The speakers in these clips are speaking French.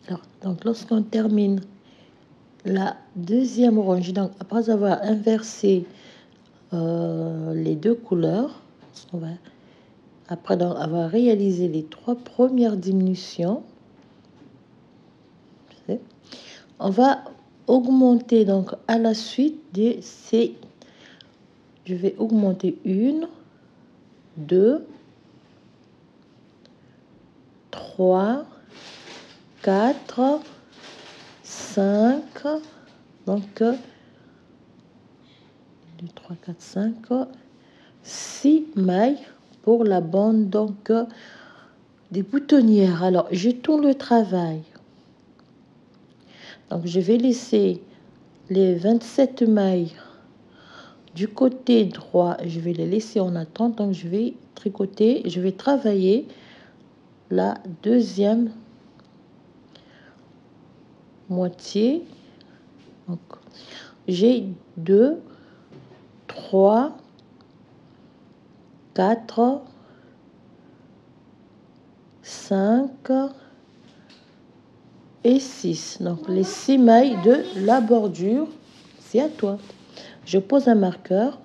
Alors, donc, lorsqu'on termine la deuxième rangée, donc après avoir inversé les deux couleurs, après avoir réalisé les 3 premières diminutions, on va augmenter donc à la suite de ces, je vais augmenter 1, 2, 3, 4, 5, donc 2, 3, 4, 5, 6 mailles pour la bande donc des boutonnières. Alors je tourne le travail, donc je vais laisser les 27 mailles du côté droit, je vais les laisser en attente, donc je vais tricoter, je vais travailler la deuxième moitié. Donc j'ai 2, 3, 4, 5 et 6. Donc les 6 mailles de la bordure, c'est à toi. Je pose un marqueur.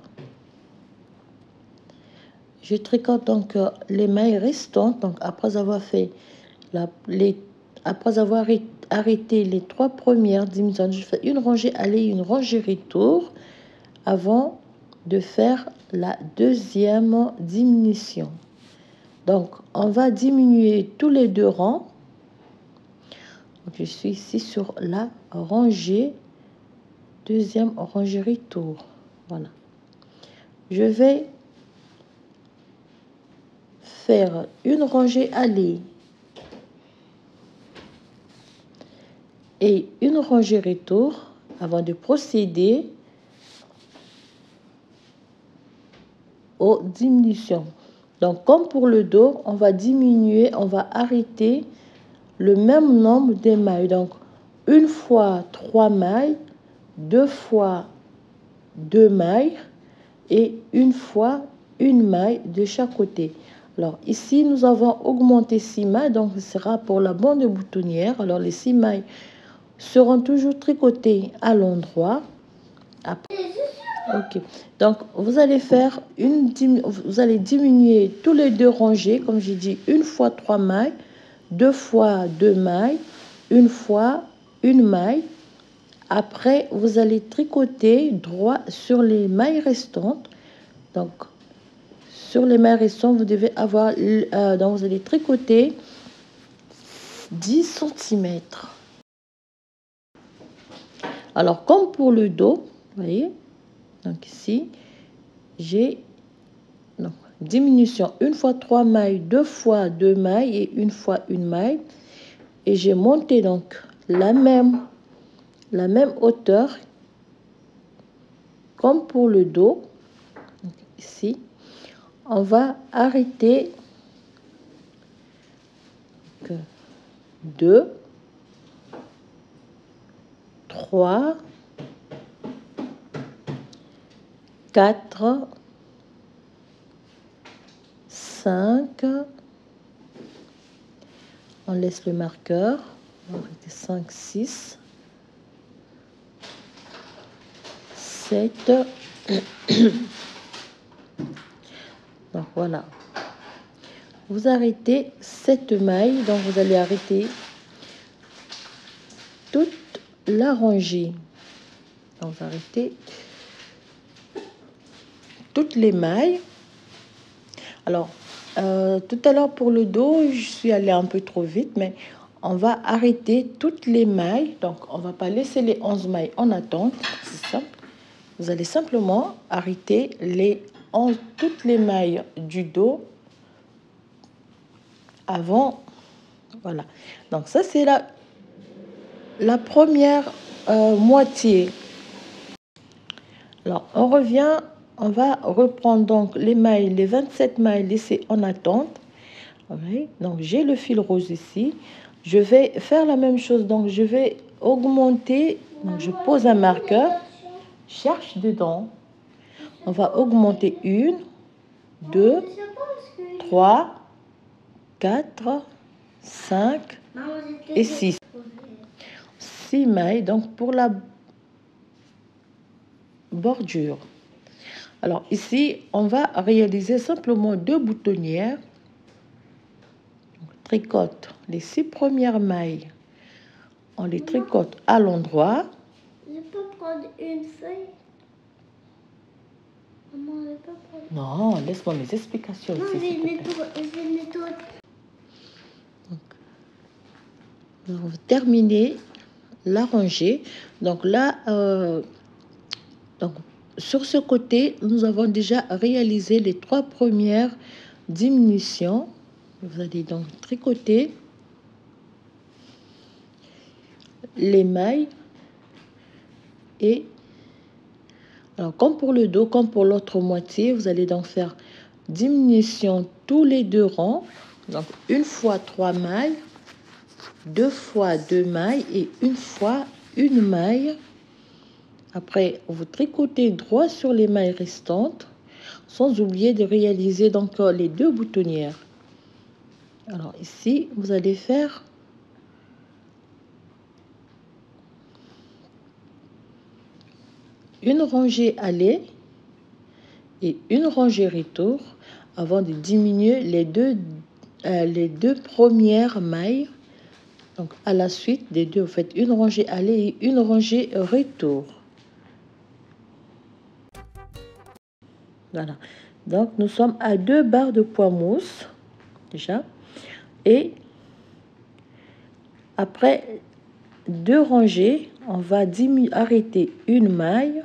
Je tricote donc les mailles restantes. Donc après avoir fait après avoir arrêté les 3 premières diminutions, je fais une rangée aller, une rangée retour avant de faire la deuxième diminution. Donc on va diminuer tous les 2 rangs. Donc, je suis ici sur la rangée, deuxième rangée retour. Voilà. Je vais faire une rangée aller et une rangée retour avant de procéder aux diminutions. Donc comme pour le dos, on va diminuer, on va arrêter le même nombre de mailles. Donc une fois 3 mailles, 2 fois 2 mailles et une fois une maille de chaque côté. Alors ici nous avons augmenté 6 mailles, donc ce sera pour la bande boutonnière. Alors les 6 mailles seront toujours tricotées à l'endroit. Ok, donc vous allez faire vous allez diminuer tous les 2 rangées, comme j'ai dit, une fois 3 mailles, 2 fois 2 mailles, une fois une maille. Après vous allez tricoter droit sur les mailles restantes. Donc sur les mailles restantes vous devez avoir donc vous allez tricoter 10 cm. Alors comme pour le dos, vous voyez, donc ici j'ai diminution une fois 3 mailles, 2 fois 2 mailles et une fois une maille, et j'ai monté donc la même hauteur comme pour le dos. Donc, ici on va arrêter 2, 3, 4, 5, on laisse le marqueur, on va arrêter 5, 6, 7, donc voilà, vous arrêtez cette maille, donc vous allez arrêter toute la rangée, donc vous arrêtez toutes les mailles. Alors tout à l'heure pour le dos je suis allée un peu trop vite, mais on va arrêter toutes les mailles, donc on va pas laisser les 11 mailles en attente, c'est simple. Vous allez simplement arrêter toutes les mailles du dos avant. Voilà, donc ça c'est la première moitié. Alors on revient, on va reprendre donc les mailles, les 27 mailles laissées en attente. Okay. Donc j'ai le fil rose ici, je vais faire la même chose, donc je vais augmenter, donc je pose un marqueur, cherche dedans, on va augmenter 1, 2, 3, 4, 5 et 6. 6 mailles donc pour la bordure. Alors ici, on va réaliser simplement 2 boutonnières. On tricote les 6 premières mailles. On les tricote à l'endroit. Je peux prendre une feuille? Maman, je peux prendre... Non, laisse-moi mes explications Non, ici. je nettoie. On va terminer la rangée. Donc là, donc, sur ce côté, nous avons déjà réalisé les 3 premières diminutions. Vous allez donc tricoter les mailles et alors comme pour le dos, comme pour l'autre moitié, vous allez donc faire diminution tous les 2 rangs. Donc une fois 3 mailles, 2 fois 2 mailles et une fois une maille. Après, vous tricotez droit sur les mailles restantes, sans oublier de réaliser donc les 2 boutonnières. Alors ici, vous allez faire une rangée aller et une rangée retour avant de diminuer les deux premières mailles. Donc à la suite des 2, vous faites une rangée aller et une rangée retour. Voilà. Donc nous sommes à 2 barres de poids mousse déjà. Et après 2 rangées, on va arrêter une maille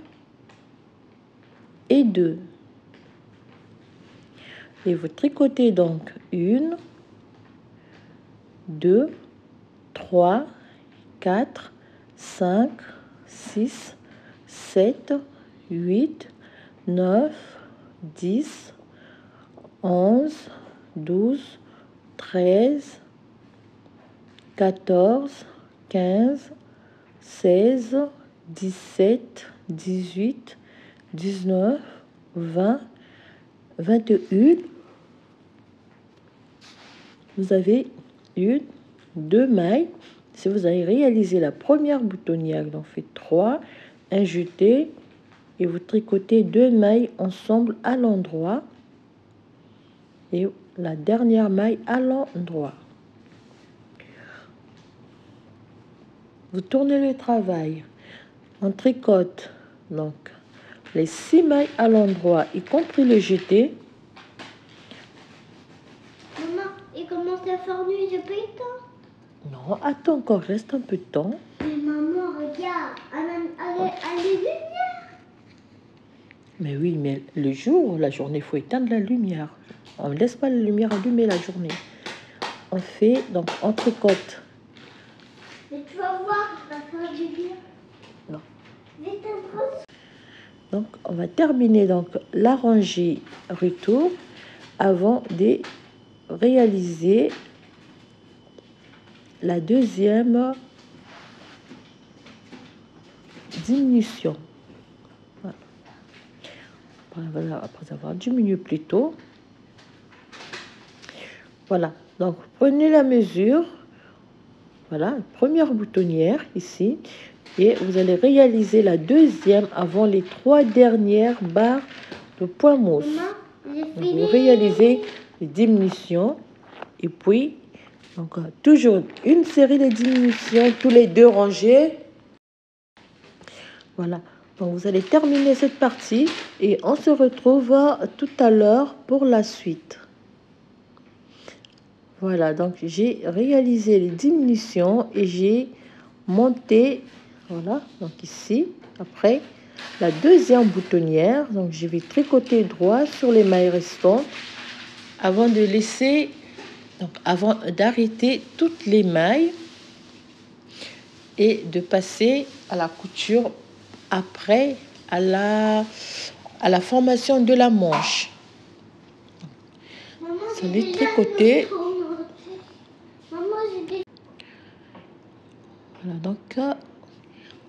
et 2. Et vous tricotez donc 1, 2, 3, 4, 5, 6, 7, 8, 9, 10, 11, 12, 13, 14, 15, 16, 17, 18, 19, 20, 21. Vous avez 1, 2 mailles. Si vous avez réalisé la première boutonnière, donc faites 3, un jeté et vous tricotez 2 mailles ensemble à l'endroit et la dernière maille à l'endroit. Vous tournez le travail, on tricote donc les 6 mailles à l'endroit, y compris le jeté. Maman, il commence à faire nuit depuis temps. Non, attends encore, reste un peu de temps. Mais maman, regarde, elle est lumière. Mais oui, mais le jour, la journée, il faut éteindre la lumière. On ne laisse pas la lumière allumée la journée. On fait, donc on tricote. Mais tu vas voir, ça va faire du bien. Non. J'éteindrai. Donc, on va terminer donc la rangée retour avant de réaliser la deuxième diminution. Voilà. Après avoir diminué plus tôt. Voilà. Donc, prenez la mesure. Voilà, première boutonnière ici. Et vous allez réaliser la deuxième avant les 3 dernières barres de poids mousse. Donc, vous réalisez les diminutions et puis donc, toujours une série de diminutions tous les 2 rangées. Voilà, donc vous allez terminer cette partie et on se retrouve tout à l'heure pour la suite. Voilà, donc j'ai réalisé les diminutions et j'ai monté, voilà, donc ici, après la deuxième boutonnière, donc je vais tricoter droit sur les mailles restantes avant de laisser, donc avant d'arrêter toutes les mailles et de passer à la couture après à la formation de la manche. Vous allez tricoter. Voilà, donc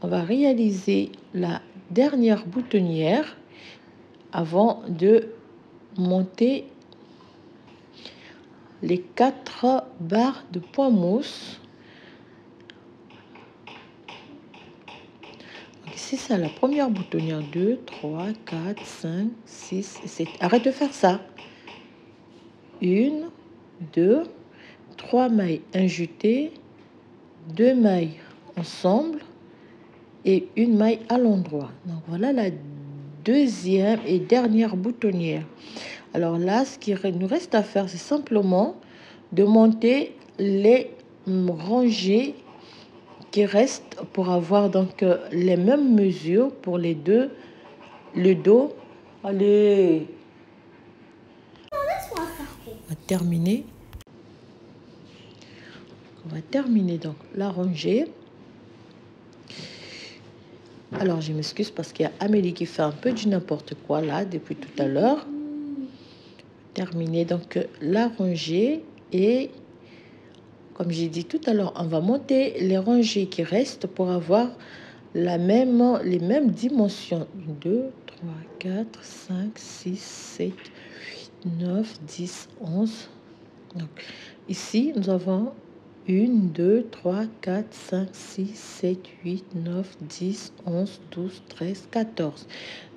on va réaliser la dernière boutonnière avant de monter les 4 barres de poids mousse. Ici, c'est la première boutonnière. 2, 3, 4, 5, 6 et 7. Arrête de faire ça. 1, 2, 3 mailles injutées, 2 mailles ensemble et une maille à l'endroit. Donc voilà la deuxième et dernière boutonnière. Alors là, ce qui nous reste à faire, c'est simplement de monter les rangées qui restent pour avoir donc les mêmes mesures pour les deux, le dos. Allez, Laisse-moi faire. on va terminer. On va terminer donc la rangée. Alors, je m'excuse parce qu'il y a Amélie qui fait un peu du n'importe quoi là depuis tout à l'heure. Terminer donc la rangée et comme j'ai dit tout à l'heure, on va monter les rangées qui restent pour avoir les mêmes dimensions. 2, 3, 4, 5, 6, 7, 8, 9, 10, 11. Donc, ici, nous avons 1, 2, 3, 4, 5, 6, 7, 8, 9, 10, 11, 12, 13, 14.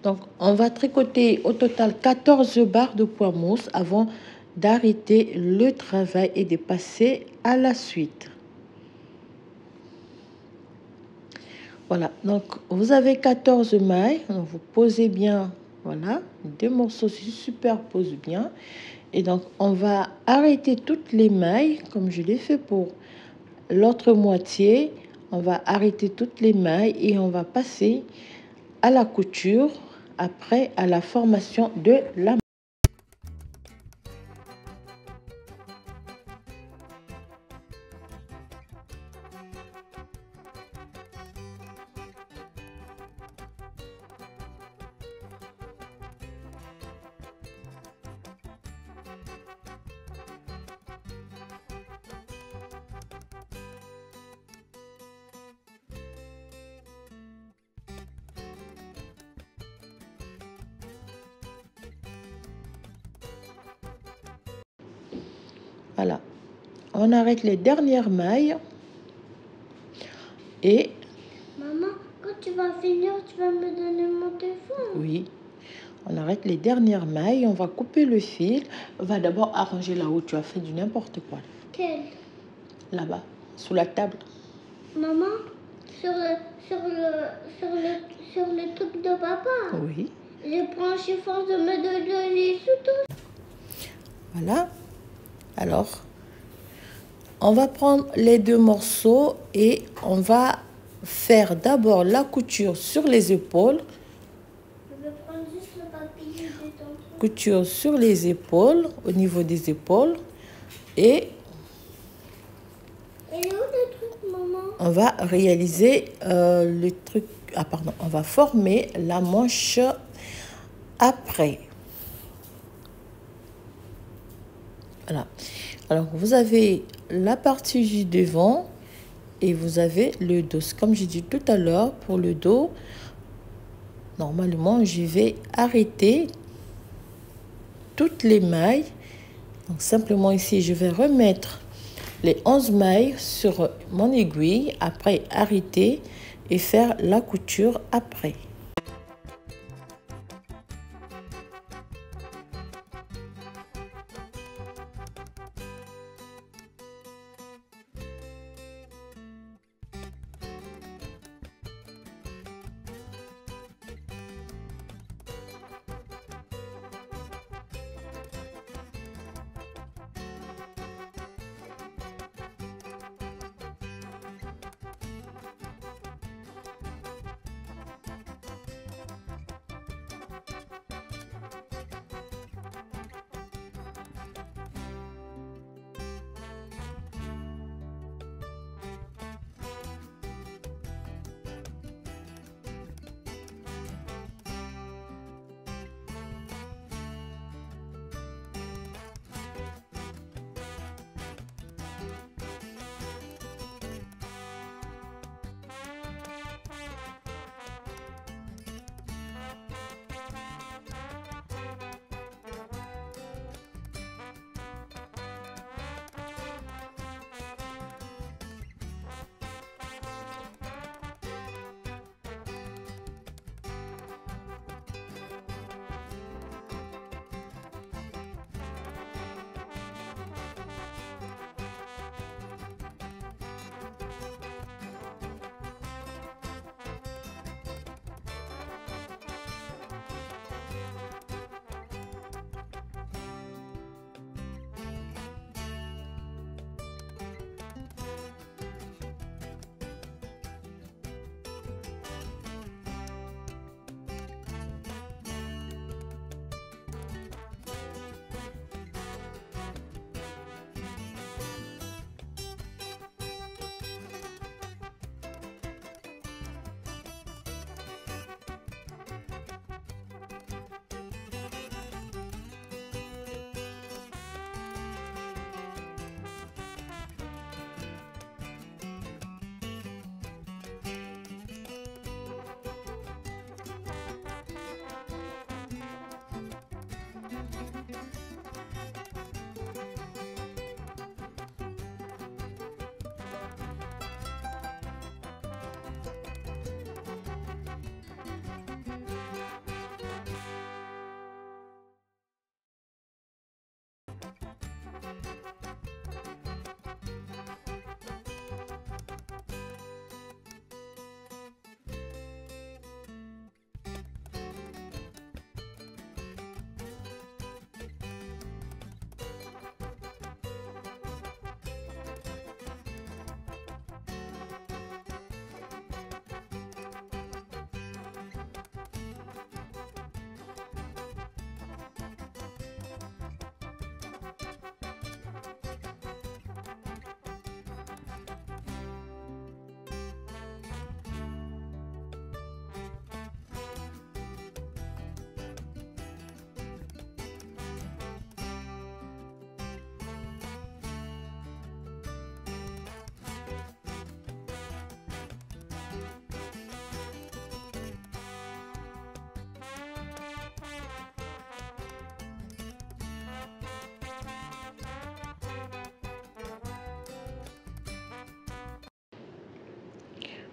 Donc, on va tricoter au total 14 barres de poids mousse avant d'arrêter le travail et de passer à la suite. Voilà, donc vous avez 14 mailles, donc vous posez bien, voilà, 2 morceaux se superposent bien. Et donc, on va arrêter toutes les mailles, comme je l'ai fait pour l'autre moitié. On va arrêter toutes les mailles et on va passer à la couture, après à la formation de la maille. Voilà, on arrête les dernières mailles et Maman, quand tu vas finir, tu vas me donner mon téléphone. oui, on arrête les dernières mailles, on va couper le fil. On va d'abord arranger là où tu as fait du n'importe quoi. Quel? Là-bas, sous la table. Maman, sur le truc de papa. Oui. Je prends un chiffon de me donner sous tout. Voilà. Alors, on va prendre les 2 morceaux et on va faire d'abord la couture sur les épaules. Je vais prendre juste le papier de ton truc. Couture sur les épaules, au niveau des épaules. Et Et où le truc, maman? on va réaliser le truc. Ah, pardon, on va former la manche après. Voilà. Alors, vous avez la partie du devant et vous avez le dos. Comme j'ai dit tout à l'heure, pour le dos, normalement, je vais arrêter toutes les mailles. Donc, simplement ici, je vais remettre les 11 mailles sur mon aiguille, après arrêter et faire la couture après.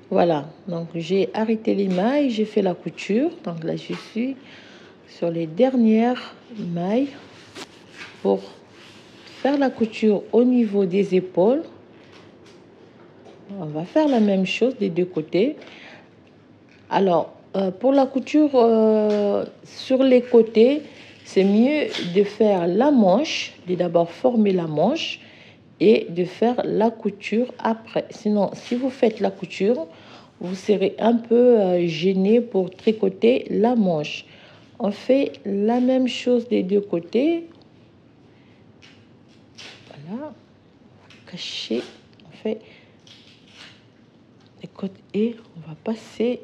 Voilà, donc j'ai arrêté les mailles, j'ai fait la couture. Donc là, je suis sur les dernières mailles pour faire la couture au niveau des épaules. On va faire la même chose des deux côtés. Alors, pour la couture sur les côtés, c'est mieux de faire la manche, de d'abord former la manche et de faire la couture après. Sinon, si vous faites la couture, vous serez un peu gêné pour tricoter la manche. On fait la même chose des deux côtés. Voilà, cacher, on fait les côtés et on va passer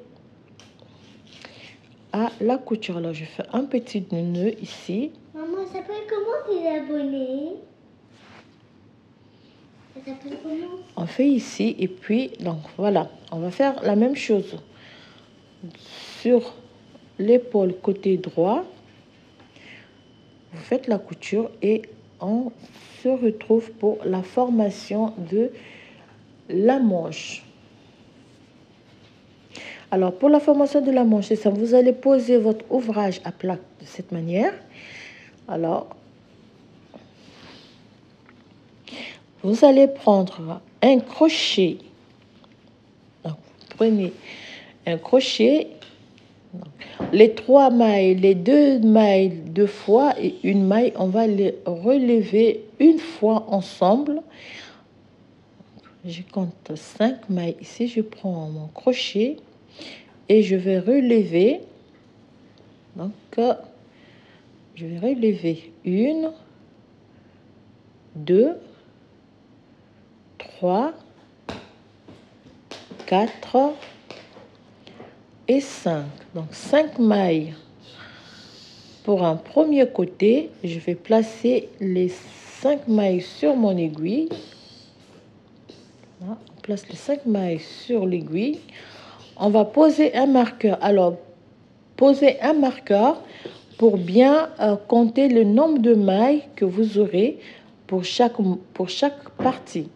à la couture. Alors, je fais un petit nœud ici. Maman, ça s'appelle comment tes abonnés? Ça s'appelle comment? On fait ici et puis, donc voilà, on va faire la même chose sur l'épaule côté droit. Vous faites la couture et on se retrouve pour la formation de la manche. Alors, pour la formation de la manche, c'est ça, vous allez poser votre ouvrage à plat de cette manière. Alors, vous allez prendre un crochet. Donc, vous prenez un crochet, les 3 mailles, les 2 mailles 2 fois et une maille, on va les relever une fois ensemble. Je compte 5 mailles ici, je prends mon crochet et je vais relever. Donc, je vais relever 1, 2, 3, 4 et 5. Donc 5 mailles pour un premier côté. Je vais placer les 5 mailles sur mon aiguille. Voilà, on place les 5 mailles sur l'aiguille. On va poser un marqueur. Alors, posez un marqueur pour bien compter le nombre de mailles que vous aurez pour chaque partie.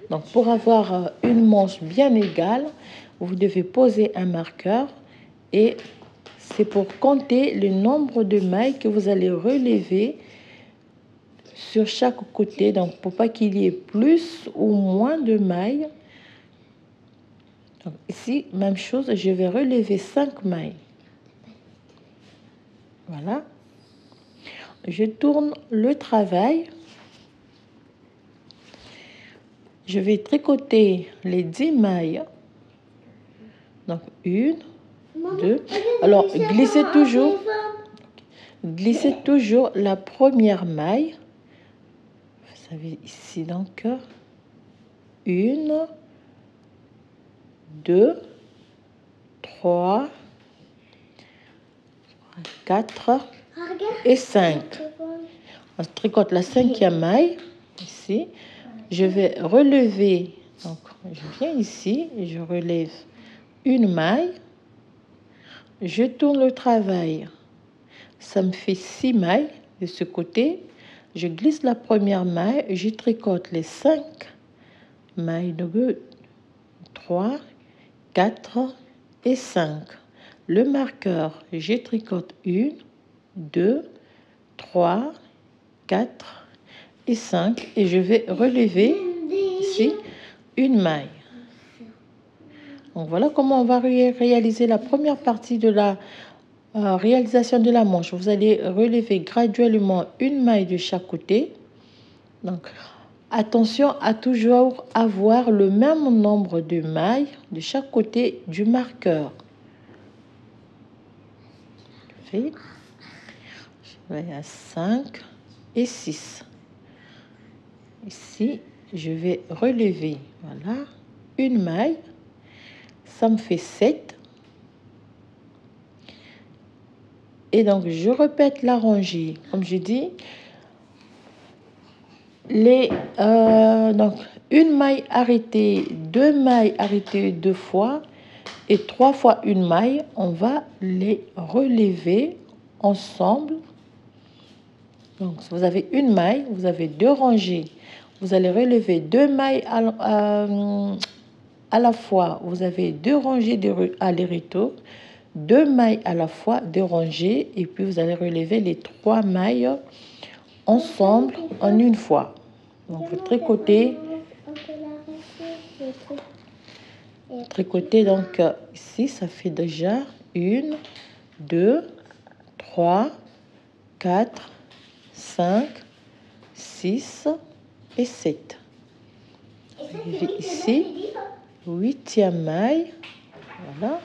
Donc, pour avoir une manche bien égale, vous devez poser un marqueur et c'est pour compter le nombre de mailles que vous allez relever sur chaque côté. Donc, pour pas qu'il y ait plus ou moins de mailles. Donc, ici, même chose, je vais relever 5 mailles. Voilà. Je tourne le travail. Je vais tricoter les 10 mailles. Donc, 1, 2. Alors, glissez toujours la première maille. Vous savez, ici, donc, 1, 2, 3, 4 et 5. On tricote la 5e maille, ici. Je vais relever, donc je viens ici et je relève une maille. Je tourne le travail. Ça me fait 6 mailles de ce côté. Je glisse la première maille, je tricote les 5 mailles de 2, 3, 4 et 5. Le marqueur, je tricote 1, 2, 3, 4 et 5 et je vais relever ici une maille. Donc voilà comment on va réaliser la première partie de la réalisation de la manche. Vous allez relever graduellement une maille de chaque côté. Donc attention à toujours avoir le même nombre de mailles de chaque côté du marqueur. Je vais à 5 et 6. Ici, je vais relever, voilà, une maille. Ça me fait 7. Et donc, je répète la rangée. Comme je dis, donc, une maille arrêtée, 2 mailles arrêtées 2 fois et 3 fois une maille. On va les relever ensemble. Donc, vous avez une maille, vous avez 2 rangées. Vous allez relever 2 mailles à la fois, vous avez 2 rangées de aller-retour, 2 mailles à la fois, 2 rangées, et puis vous allez relever les 3 mailles ensemble en une fois. Donc vous tricotez, donc ici ça fait déjà 1, 2, 3, 4, 5, 6 et 7. Ici, 8e maille, voilà.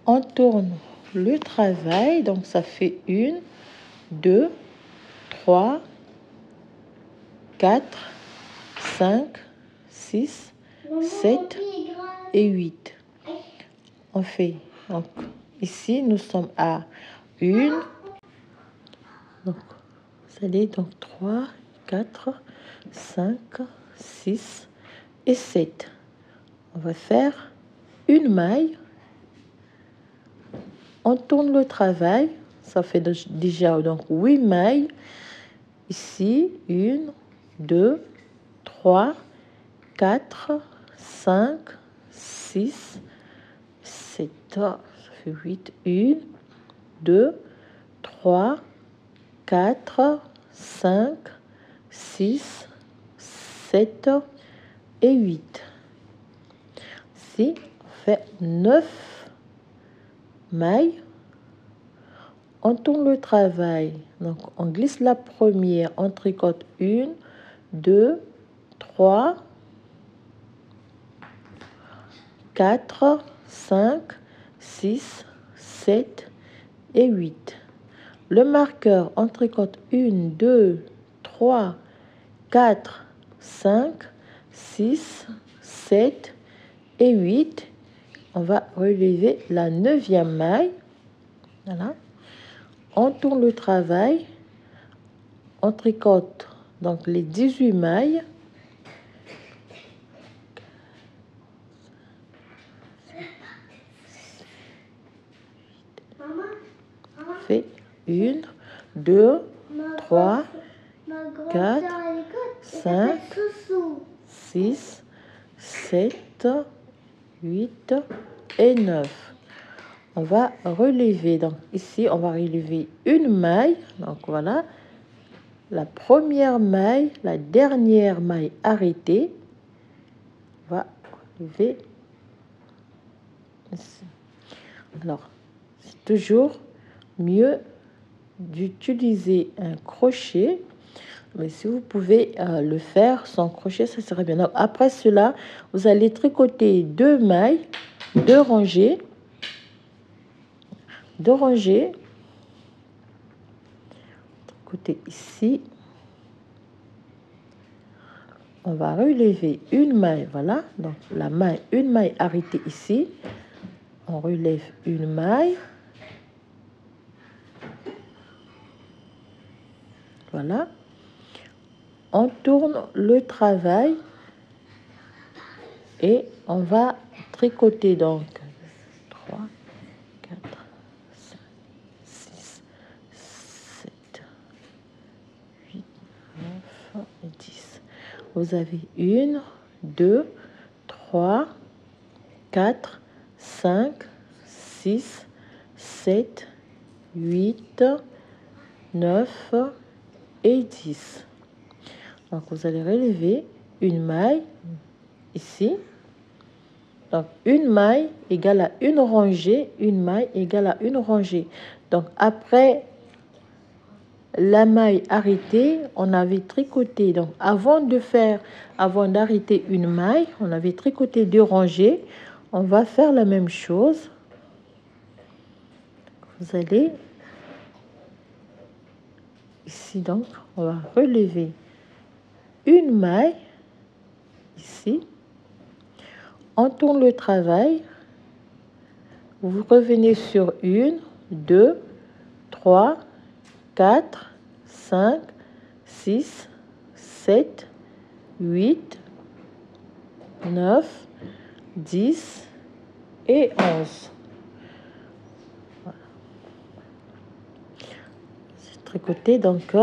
On tourne le travail, donc ça fait 1, 2, 3, 4, 5, 6, 7 et 8. On fait, donc ici nous sommes à 1, donc vous allez donc 3, 4, 5, 6 et 7. On va faire une maille. On tourne le travail, ça fait déjà donc 8 mailles. Ici, 1, 2, 3, 4, 5, 6, 7, ça fait 8, 1, 2, 3, 4, 5, 6, 7 et 8. Ici, on fait 9 mailles. On tourne le travail, donc on glisse la première, on tricote 1, 2, 3, 4, 5, 6, 7 et 8. Le marqueur, on tricote 1, 2, 3, 4, 5, 6, 7 et 8. On va relever la 9e maille. Voilà. On tourne le travail. On tricote donc les 18 mailles. Fait 1, 2, 3, 4, 5, 6, 7, 8 et 9. On va relever, donc ici on va relever une maille, donc voilà, la première maille, la dernière maille arrêtée, on va relever ici. Alors c'est toujours mieux d'utiliser un crochet, mais si vous pouvez le faire sans crochet, ça serait bien. Donc, après cela, vous allez tricoter 2 mailles, 2 rangées, 2 rangées, tricoter ici. On va relever une maille, voilà, donc la maille, une maille arrêtée ici. On relève une maille, voilà. On tourne le travail et on va tricoter donc 3, 4, 5, 6, 7, 8, 9 et 10. Vous avez 1, 2, 3, 4, 5, 6, 7, 8, 9 et 10. Donc, vous allez relever une maille ici. Donc, une maille égale à une rangée, une maille égale à une rangée. Donc, après la maille arrêtée, on avait tricoté. Donc, avant d'arrêter une maille, on avait tricoté 2 rangées. On va faire la même chose. Vous allez ici, donc, on va relever une maille ici. On tourne le travail. Vous revenez sur 1, 2, 3, 4, 5, 6, 7, 8, 9, 10 et 11. Voilà. Tricoter donc,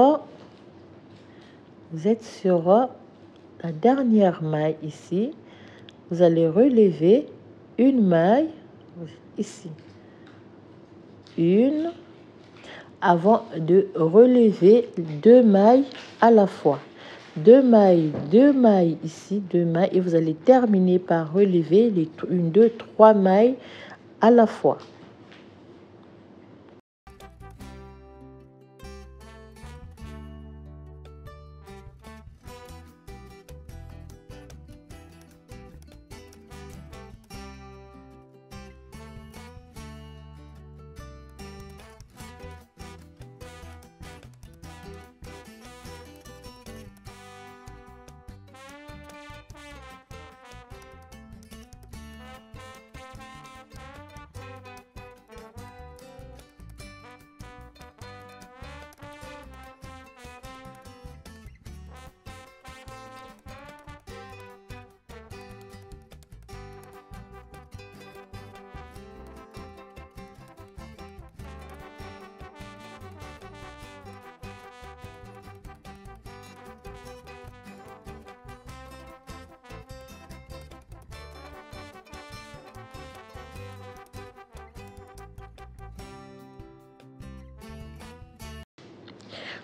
vous êtes sur la dernière maille ici. vous allez relever une maille ici, une, avant de relever 2 mailles à la fois. 2 mailles ici, 2 mailles, et vous allez terminer par relever les 1, 2, 3 mailles à la fois.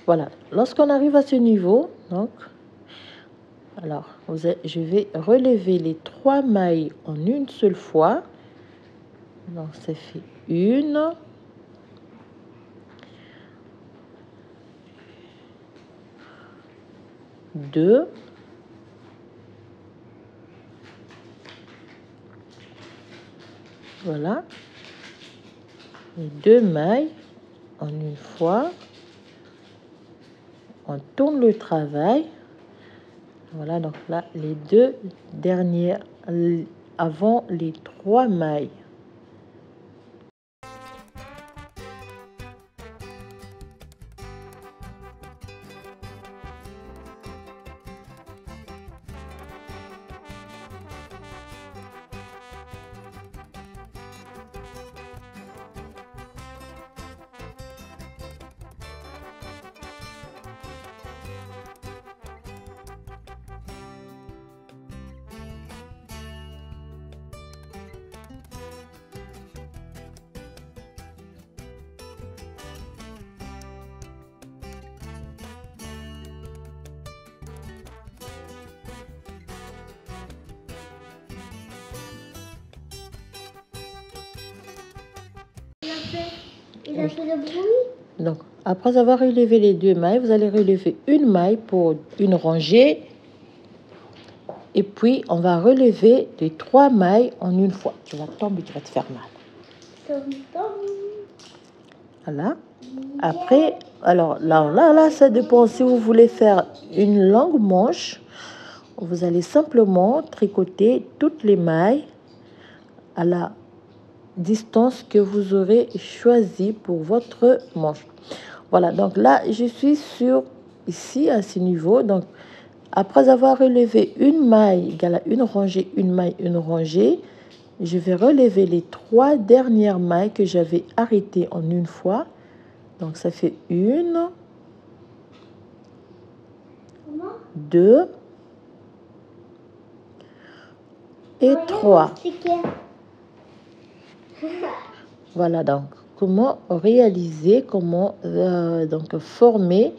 Voilà, lorsqu'on arrive à ce niveau, donc, alors, je vais relever les 3 mailles en une seule fois. Donc, ça fait 1, 2, voilà, les 2 mailles en une fois. On tourne le travail. Voilà, donc là, les 2 dernières avant les 3 mailles. Il a fait le bruit. Donc, après avoir relevé les 2 mailles, vous allez relever une maille pour une rangée. Et puis, on va relever les 3 mailles en une fois. Tu vas tomber, tu vas te faire mal. Voilà. Après, alors là, ça dépend. Si vous voulez faire une longue manche, vous allez simplement tricoter toutes les mailles à la distance que vous aurez choisi pour votre manche. Voilà, donc là, je suis sur ici à ce niveau. Donc, après avoir relevé une maille égale à une rangée, une maille, une rangée, je vais relever les 3 dernières mailles que j'avais arrêtées en une fois. Donc, ça fait 1, 2 et 3. Voilà, donc, comment réaliser, comment donc former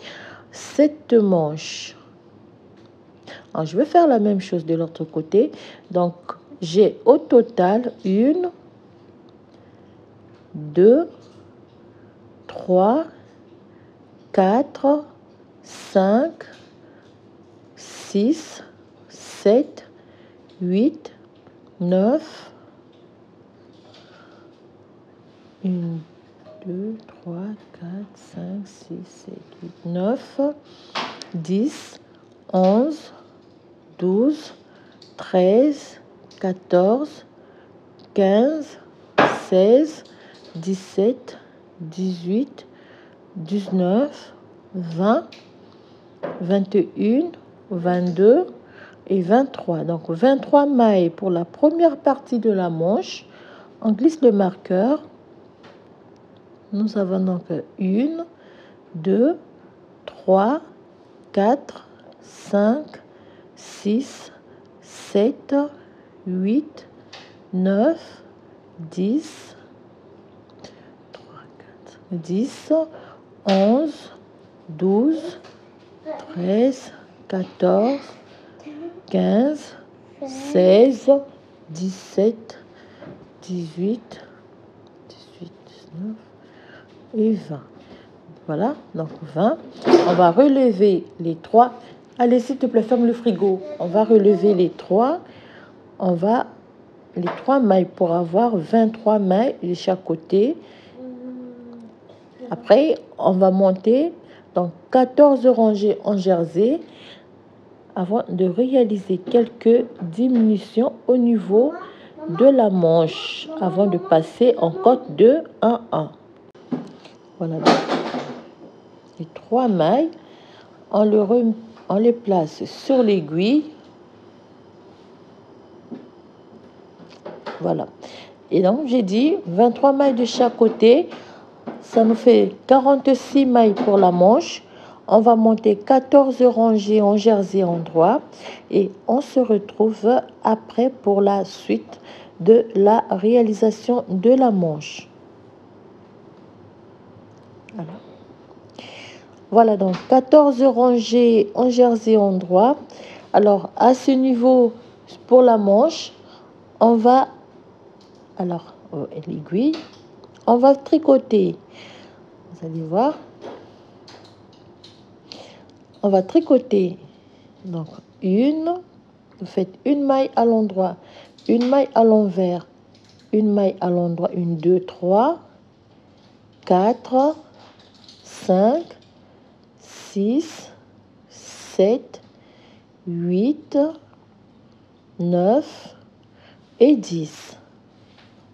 cette manche. Alors, je vais faire la même chose de l'autre côté. Donc, j'ai au total 1, 2, 3, 4, 5, 6, 7, 8, 9, 1, 2, 3, 4, 5, 6, 7, 8, 9, 10, 11, 12, 13, 14, 15, 16, 17, 18, 19, 20, 21, 22 et 23. Donc 23 mailles pour la première partie de la manche. On glisse le marqueur. Nous avons donc 1, 2, 3, 4, 5, 6, 7, 8, 9, 10, 3, 4, 10, 11, 12, 13, 14, 15, 16, 17, 18, 18, 19 et 20. Voilà, donc 20. On va relever les 3. Allez, s'il te plaît, ferme le frigo. On va relever les 3. On va les 3 mailles pour avoir 23 mailles de chaque côté. Après, on va monter donc 14 rangées en jersey avant de réaliser quelques diminutions au niveau de la manche avant de passer en côte de 1-1. Voilà, donc les 3 mailles, on les place sur l'aiguille. Voilà. Et donc, j'ai dit 23 mailles de chaque côté. Ça nous fait 46 mailles pour la manche. On va monter 14 rangées en jersey endroit. Et on se retrouve après pour la suite de la réalisation de la manche. Voilà donc 14 rangées en jersey endroit. Alors, à ce niveau, pour la manche, on va... Alors, l'aiguille, on va tricoter. Vous allez voir. On va tricoter. Donc, vous faites une maille à l'endroit, une maille à l'envers, une maille à l'endroit, 1, 2, 3, 4, 5, 6, 7, 8, 9 et 10.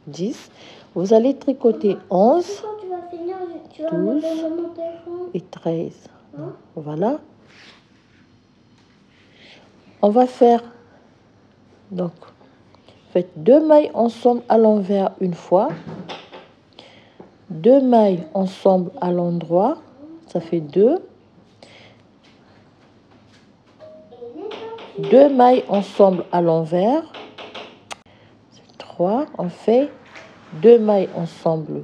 10. Vous allez tricoter 11, 12 et 13. Voilà. On va faire, donc, faites 2 mailles ensemble à l'envers une fois, 2 mailles ensemble à l'endroit, ça fait 2, 2 mailles ensemble à l'envers, 3, on fait 2 mailles ensemble,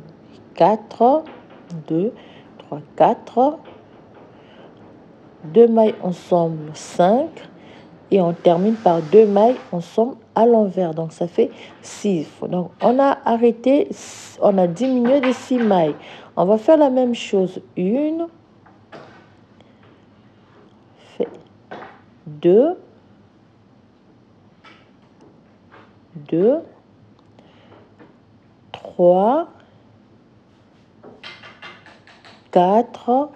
4, 2, 3, 4, 2 mailles ensemble, 5, et on termine par 2 mailles ensemble à l'envers. Donc, ça fait 6. Donc, on a arrêté, on a diminué de 6 mailles. On va faire la même chose. 1, 2, 2, 3, 4,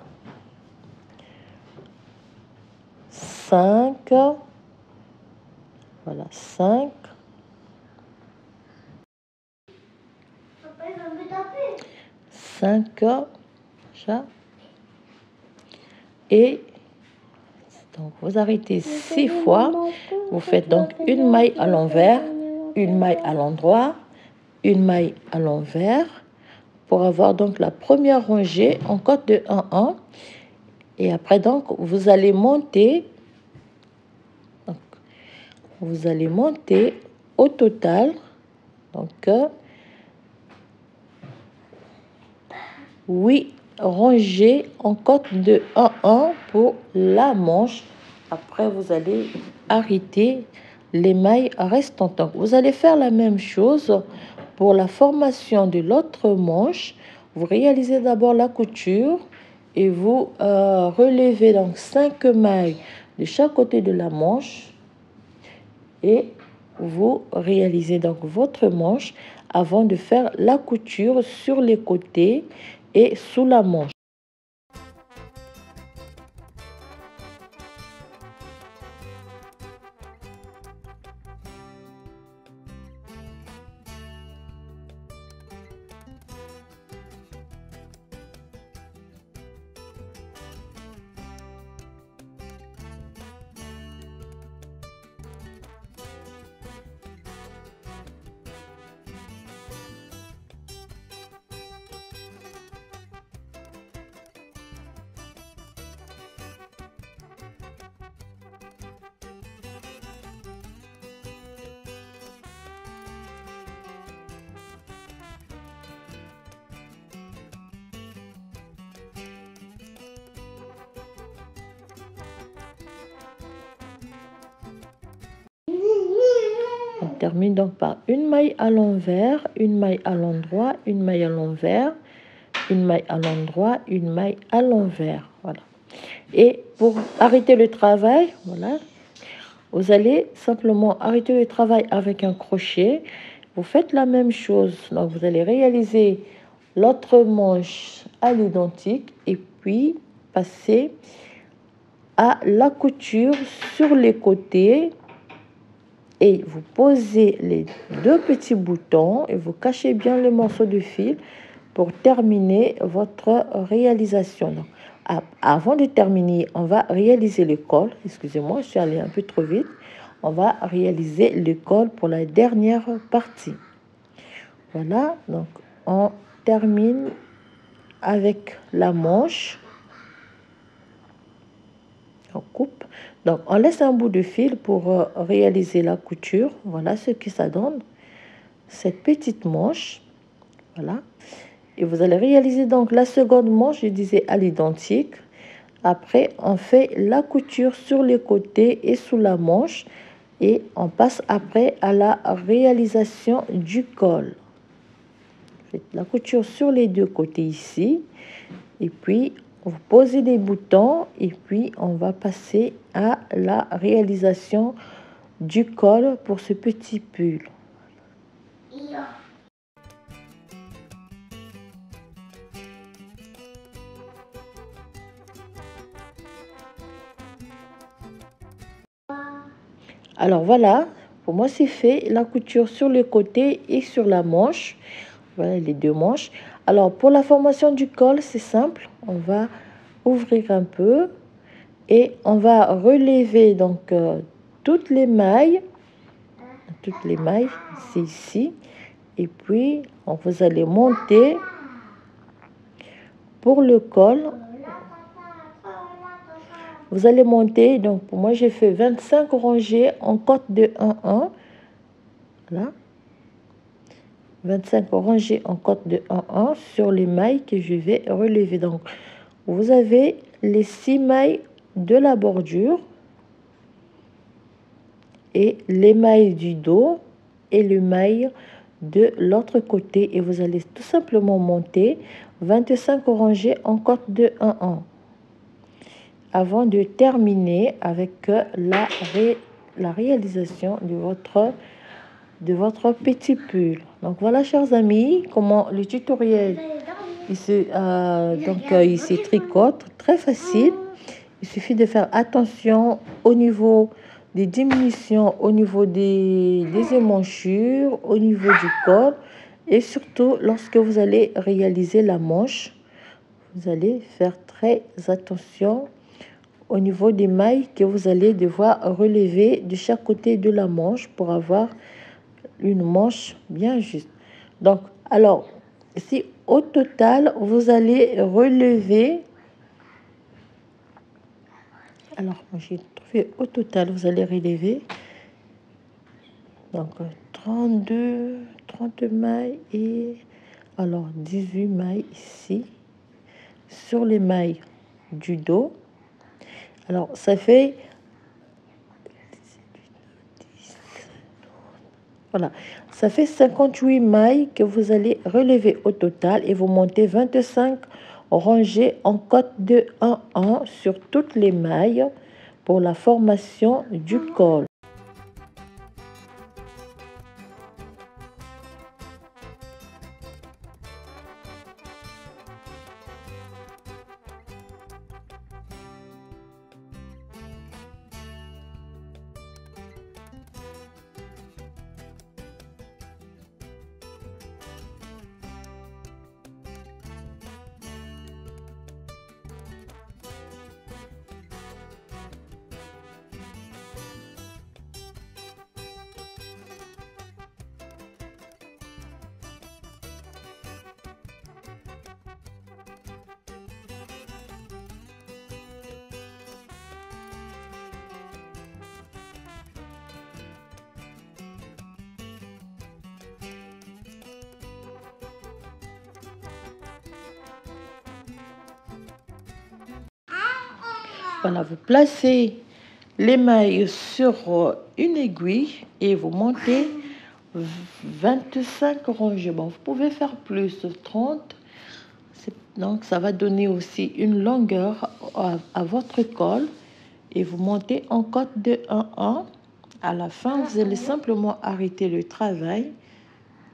5, voilà, 5, 5, ça, et donc vous arrêtez 6 fois, vous faites donc une maille à l'envers, une maille à l'endroit, une maille à l'envers, pour avoir donc la première rangée en côte de 1-1. Et après, donc, vous allez monter. Donc, vous allez monter au total. Donc, 8 rangées en côte de 1-1 pour la manche. Après, vous allez arrêter les mailles restantes. Donc, vous allez faire la même chose pour la formation de l'autre manche. Vous réalisez d'abord la couture et vous relevez donc 5 mailles de chaque côté de la manche et vous réalisez donc votre manche avant de faire la couture sur les côtés et sous la manche. On termine donc par une maille à l'envers, une maille à l'endroit, une maille à l'envers, une maille à l'endroit, une maille à l'envers. Voilà. Et pour arrêter le travail, voilà, vous allez simplement arrêter le travail avec un crochet. Vous faites la même chose. Donc, vous allez réaliser l'autre manche à l'identique et puis passer à la couture sur les côtés. Et vous posez les deux petits boutons et vous cachez bien le morceau de fil pour terminer votre réalisation. Donc, avant de terminer, on va réaliser le col. Excusez-moi, je suis allée un peu trop vite. On va réaliser le col pour la dernière partie. Voilà, donc on termine avec la manche. On coupe. Donc, on laisse un bout de fil pour réaliser la couture. Voilà ce que ça donne. Cette petite manche. Voilà. Et vous allez réaliser donc la seconde manche, je disais à l'identique. Après, on fait la couture sur les côtés et sous la manche. Et on passe après à la réalisation du col. Faites la couture sur les deux côtés ici. Et puis, vous posez des boutons. Et puis, on va passer à la réalisation du col pour ce petit pull. Alors voilà, pour moi c'est fait, la couture sur le côté et sur la manche. Voilà les deux manches. Alors pour la formation du col, c'est simple. On va ouvrir un peu et on va relever donc toutes les mailles. C'est ici. Et puis vous allez monter pour le col. Vous allez monter, donc pour moi j'ai fait 25 rangées en cote de 1-1. Voilà. 25 rangées en cote de 1-1 sur les mailles que je vais relever. Donc vous avez les 6 mailles de la bordure et les mailles du dos et les mailles de l'autre côté. Et vous allez tout simplement monter 25 rangées en cote de 1-1. Avant de terminer avec la réalisation de votre petit pull. Donc voilà, chers amis, comment le tutoriel il se tricote très facile. Il suffit de faire attention au niveau des diminutions, au niveau des émanchures, au niveau du col et surtout lorsque vous allez réaliser la manche, vous allez faire très attention au niveau des mailles que vous allez devoir relever de chaque côté de la manche pour avoir une manche bien juste. Donc, alors, si au total, vous allez relever... Alors, j'ai trouvé au total, vous allez relever donc 30 mailles et alors 18 mailles ici sur les mailles du dos. Alors, ça fait... Voilà, ça fait 58 mailles que vous allez relever au total et vous montez 25 rangées en cote de 1-1 sur toutes les mailles pour la formation du col. Voilà, vous placez l'émail sur une aiguille et vous montez 25 rangées. Bon, vous pouvez faire plus, 30. Donc, ça va donner aussi une longueur à votre col. Et vous montez en cote de 1-1. À la fin, vous allez simplement arrêter le travail.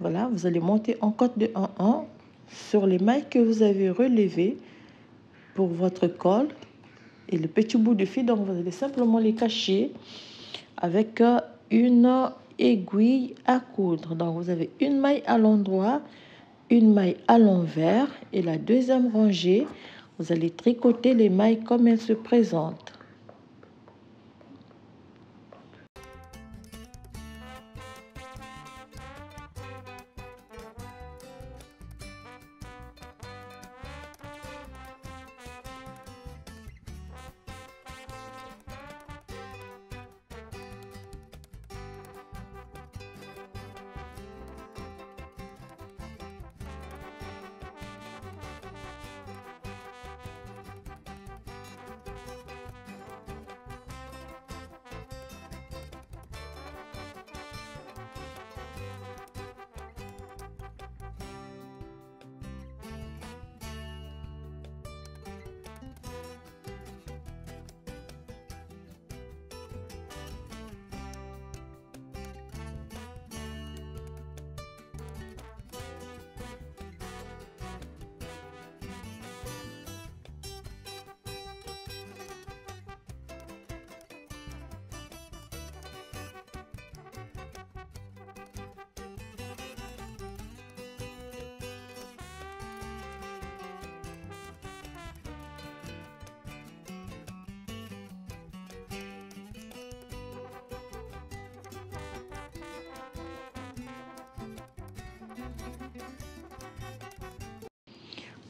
Voilà, vous allez monter en cote de 1-1 sur les mailles que vous avez relevées pour votre col. Et le petit bout de fil, donc vous allez simplement les cacher avec une aiguille à coudre. Donc, vous avez une maille à l'endroit, une maille à l'envers et la deuxième rangée, vous allez tricoter les mailles comme elles se présentent.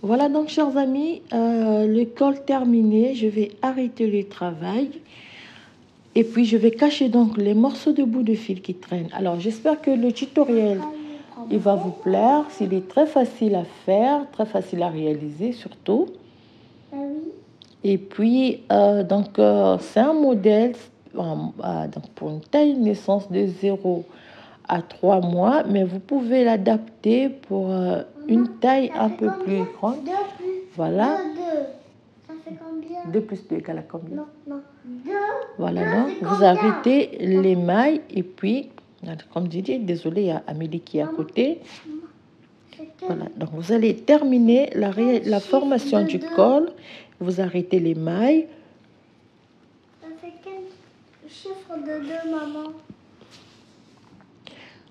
Voilà donc, chers amis, le col terminé. Je vais arrêter le travail. Et puis, je vais cacher donc les morceaux de bout de fil qui traînent. Alors, j'espère que le tutoriel, il va vous plaire. Il est très facile à faire, très facile à réaliser surtout. Et puis, c'est un modèle donc pour une taille de naissance de 0 à 3 mois. Mais vous pouvez l'adapter pour une taille un peu plus grande. Voilà. Ça fait combien? 2 plus 2 égale à combien? Non. 2. Voilà, donc vous arrêtez les mailles et puis, comme je dis, désolé, il y a Amélie qui est à côté. Voilà, donc vous allez terminer la formation du col. Vous arrêtez les mailles. Ça fait quel chiffre de 2, maman?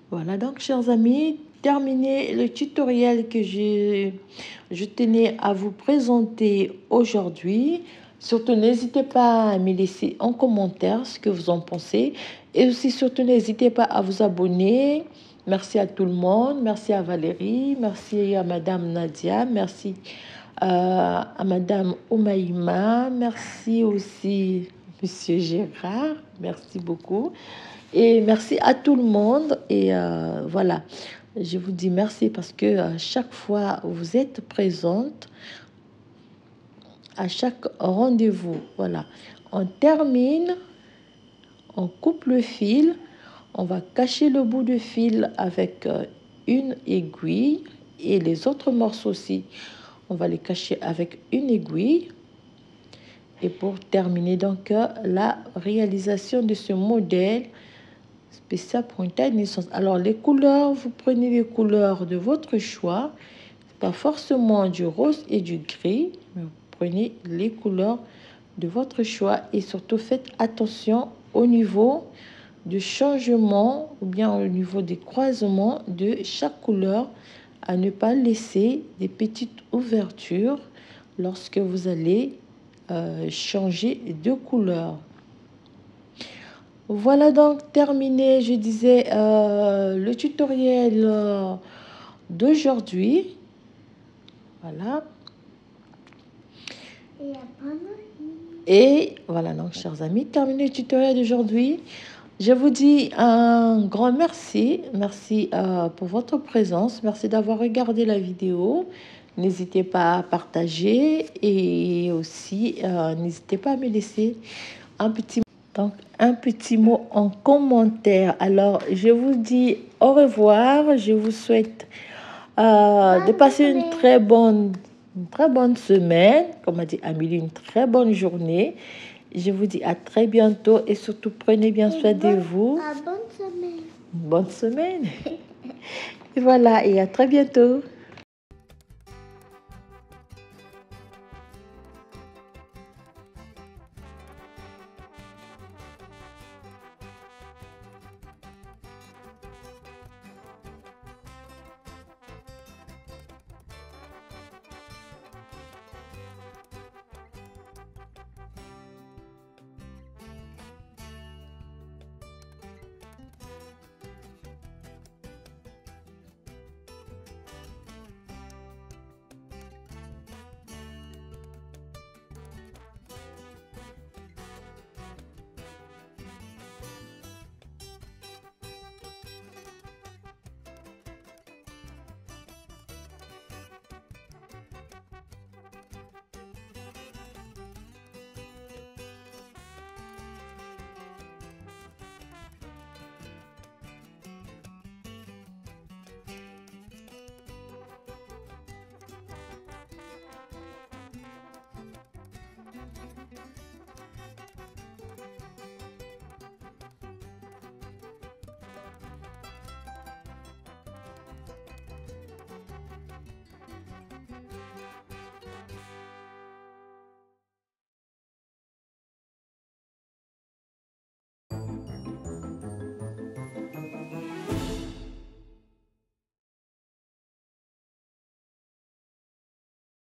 Voilà, donc, chers amis, terminé le tutoriel que je tenais à vous présenter aujourd'hui. Surtout, n'hésitez pas à me laisser en commentaire ce que vous en pensez. Et aussi, surtout, n'hésitez pas à vous abonner. Merci à tout le monde. Merci à Valérie. Merci à Madame Nadia. Merci à Madame Oumaïma. Merci aussi Monsieur Gérard. Merci beaucoup. Et merci à tout le monde. Et voilà, je vous dis merci parce que chaque fois vous êtes présente, à chaque rendez-vous. Voilà, on termine, on coupe le fil, on va cacher le bout de fil avec une aiguille et les autres morceaux aussi, on va les cacher avec une aiguille. Et pour terminer donc la réalisation de ce modèle spécial pour une taille de naissance. Alors les couleurs, vous prenez les couleurs de votre choix, pas forcément du rose et du gris, mais vous prenez les couleurs de votre choix et surtout faites attention au niveau du changement ou bien au niveau des croisements de chaque couleur, à ne pas laisser des petites ouvertures lorsque vous allez changer de couleur. Voilà donc terminé, je disais, le tutoriel d'aujourd'hui. Voilà. Et voilà donc, chers amis, terminé le tutoriel d'aujourd'hui. Je vous dis un grand merci. Merci pour votre présence. Merci d'avoir regardé la vidéo. N'hésitez pas à partager et aussi n'hésitez pas à me laisser un petit Donc, un petit mot en commentaire. Alors, je vous dis au revoir. Je vous souhaite de passer une très bonne semaine. Comme a dit Amélie, une très bonne journée. Je vous dis à très bientôt et surtout prenez bien soin de vous. Bonne semaine. Bonne semaine. Et voilà, et à très bientôt.